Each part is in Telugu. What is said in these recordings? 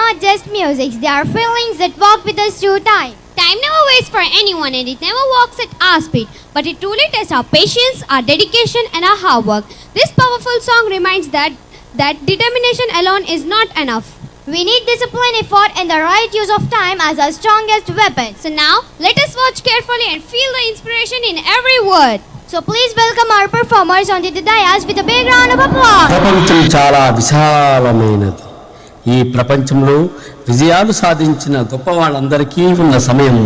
not just music, they are feelings that walk with us through time. Time never waits for anyone and it never walks at our speed, but it truly tests our patience, our dedication and our hard work. This powerful song reminds that determination alone is not enough. We need discipline, effort and the right use of time as our strongest weapon. So now, let us watch carefully and feel the inspiration in every word. So please welcome our performers onto the dais with a big round of applause. ప్రపంచం చాలా విశాలమైనది. ఈ ప్రపంచంలో విజయాలు సాధించిన గొప్ప వాళ్ళందరికీ ఉన్న సమయం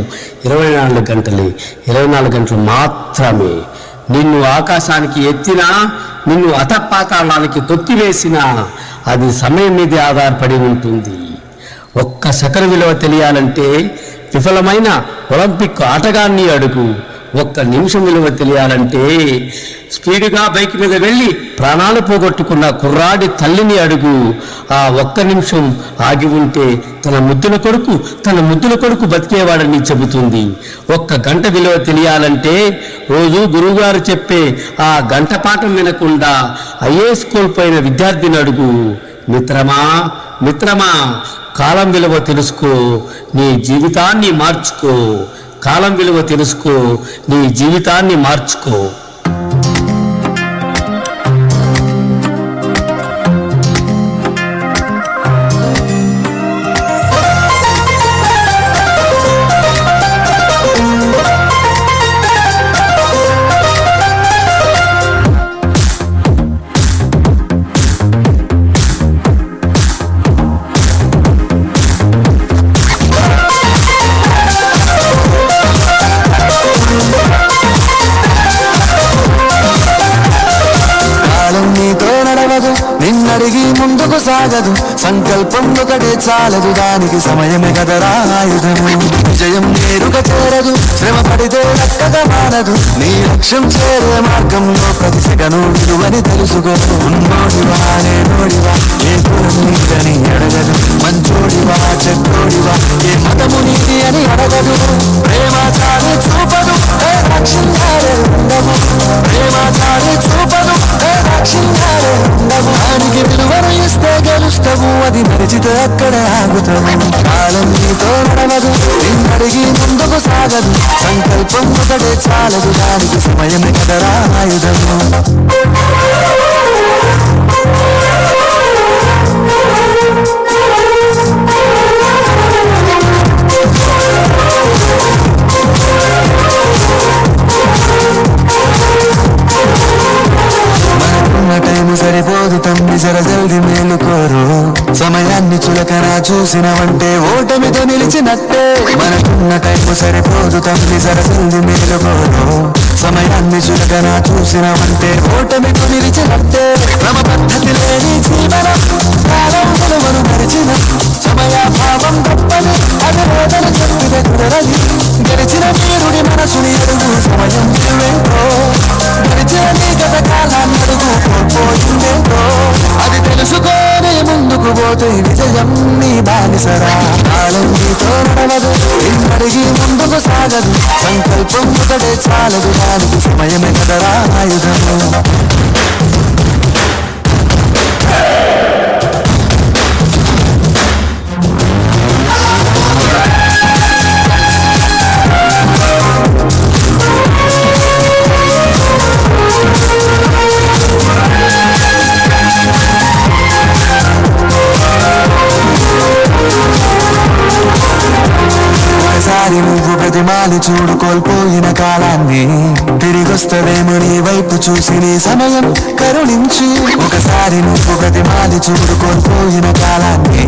24 గంటలే. 24 గంటలు మాత్రమే. నిన్ను ఆకాశానికి ఎత్తినా, నిన్ను అధపాతాళానికి తొక్కివేసినా అది సమయం మీద ఆధారపడి ఉంటుంది. ఒక్క సెకను విలువ తెలియాలంటే విఫలమైన ఒలింపిక్ ఆటగాన్ని అడుగు. ఒక్క నిమిషం విలువ తెలియాలంటే స్పీడ్గా బైక్ మీద వెళ్ళి ప్రాణాలు పోగొట్టుకున్న కుర్రాడి తల్లిని అడుగు. ఆ ఒక్క నిమిషం ఆగి ఉంటే తన ముద్దుల కొడుకు బతికేవాడని చెబుతుంది. ఒక్క గంట విలువ తెలియాలంటే రోజు గురువుగారు చెప్పే ఆ గంట పాఠం వినకుండా ఐఏఎస్ కోల్పోయిన విద్యార్థిని అడుగు. మిత్రమా కాలం విలువ తెలుసుకో, నీ జీవితాన్ని మార్చుకో. కాలం విలువ తెలుసుకో, నీ జీవితాన్ని మార్చుకో. నిన్నడిగి ముందుకు సాగదు, సంకల్పం ఒకటే చాలదు, దానికి సమయమే కదరా ఆయుధము. విజయం నేరుగా చేరదు, శ్రమ పడితే చక్కగా మారదు, నీ లక్ష్యం చేరే మార్గంలో ప్రతి సెకను విలువని తెలుసుకో. ఉన్నోడివా లేనోడివా ఏ కులం నీదని అడగదు, మంచోడివా చెడ్డోడివా ఏ మతము నీది అని అడగదు. ప్రేమ చాలి చూపదు, రక్షించాలే ఉండవు. ప్రేమ చాలి చూపదు, రక్షించాలే ఉండవు. దానికి విలువను ఇస్తే గెలుస్తావు, అది మరిచితే అక్కడ ఆగుతావు. కాలం నీతో నడవదు, నిన్నడిగి ముందుకు సాగదు, సంకల్పం ఒకటే చాలదు, దానికి సమయమే కదరా ఆయుధము. టైము సరిపోదు తమ్మి, జర జల్ది మేలుకోరు. సమయాన్ని చులకన చూసినవంటే ఓటమితో నిలిచినట్టే. మనకున్న టైము సరిపోదు తమ్మి, జర జల్ది మేలుకోరు. సమయాన్ని చులకన చూసినవంటే ఓటమితో నిలిచినట్టే. క్రమ పద్ధతి లేని జీవనం, కాలం విలువను మరిచిన సమయాభావం గొప్పది, అది రోజులు చెప్పిన కుదరది. గెలిచిన వీరుడి మనసుని అడుగు, సమయం విలువేంటో. గెలిచిన నీ గత కాలాన్ని అడుగు, కోల్పోయిందేంటో. అది తెలుసుకొని ముందుకు పోతే విజయం నీ బానిసరా. కాలం నీతో నడవదు, నిన్నడిగి ముందుకు సాగదు, సంకల్పం ఒకటే చాలదు, దానికి సమయమే కదరా ఆయుధము. నువ్వు ప్రతిమాలి చూడు కోల్పోయిన కాలాన్ని, తిరిగొస్తదేమో నీ వైపు చూసి నీ సమయం కరుణించు. ఒకసారి నువ్వు ప్రతిమాలి చూడు కోల్పోయిన కాలాన్ని,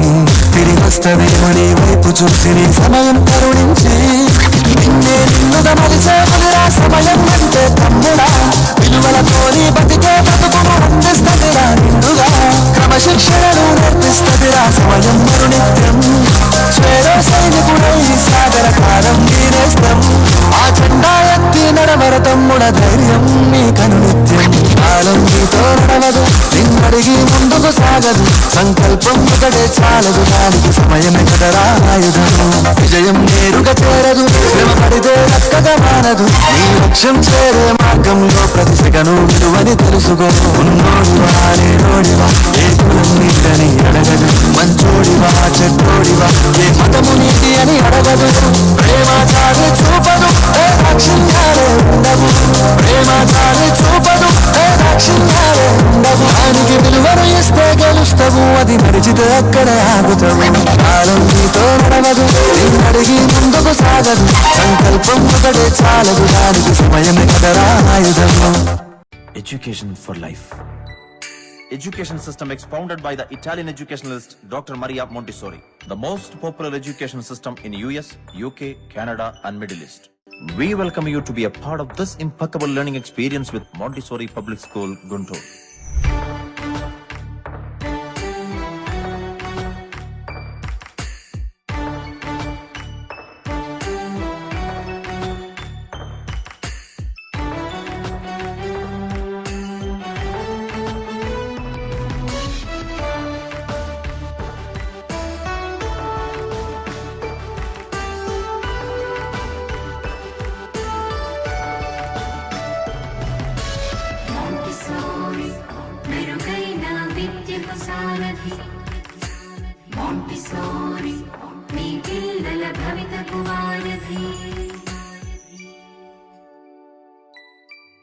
తిరిగొస్తదేమో నీ వైపు చూసి నీ సమయం కరుణించి. నిన్నే నిన్నుగా మలిచేమురా సమయం అంటే తమ్ముడా, విలువలతోని బతికే బతుకును అందిస్తదిరా నిండుగా. క్రమశిక్షణను నేర్పిస్తదిరా సమయం మరునిత్యం. స్వేరో సైనికుడై సాగర కాలం నీనేస్తం, ఆ జెండా ఎత్తి నడవర తమ్ముడ ధైర్యం నీ కను నిత్యం. కాలం నీతో నడవదు, నిన్నడిగి ముందుకు సాగదు సంకల్పం ఒకటే చాలదు దానికి సమయమే కదరా ఆయుధము విజయం నేరుగా చేరదు శ్రమ పడితే చక్కగా మానదు నీ లక్ష్యం చేరే మార్గంలో ప్రతి సెకను విలువని తెలుసుకో ఉన్నోడివా లేనోడివా ఏ కులం నీదని అడగదు మంచోడివా చెడ్డోడివా ఏ మతము నీతి అని అడగదు ప్రేమ చాలి చూపదు ఏ దాక్షిణ్యాలే ఉండవు ప్రేమ చాలి చూపదు ఏ దాక్షిణ్యాలే ఉండవు దానికి విలువను ఇస్తే గెలుస్తావు అది మరిచితే అక్కడే ఆగుతావు కాలం నీతో నడవదు నిన్నడిగి ముందుకు సాగదు సంకల్పం ఒకటే చాలదు దానికి సమయమే కదరా ఆయుధము Education for life. Education system expounded by the Italian educationalist Dr. Maria Montessori, the most popular education system in US, UK, Canada and Middle East. We welcome you to be a part of this impeccable learning experience with Montessori Public School, Guntur.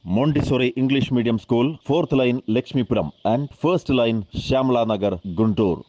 Montessori English Medium School, 4th line Lakshmipuram and 1st line Shamla Nagar, Guntur.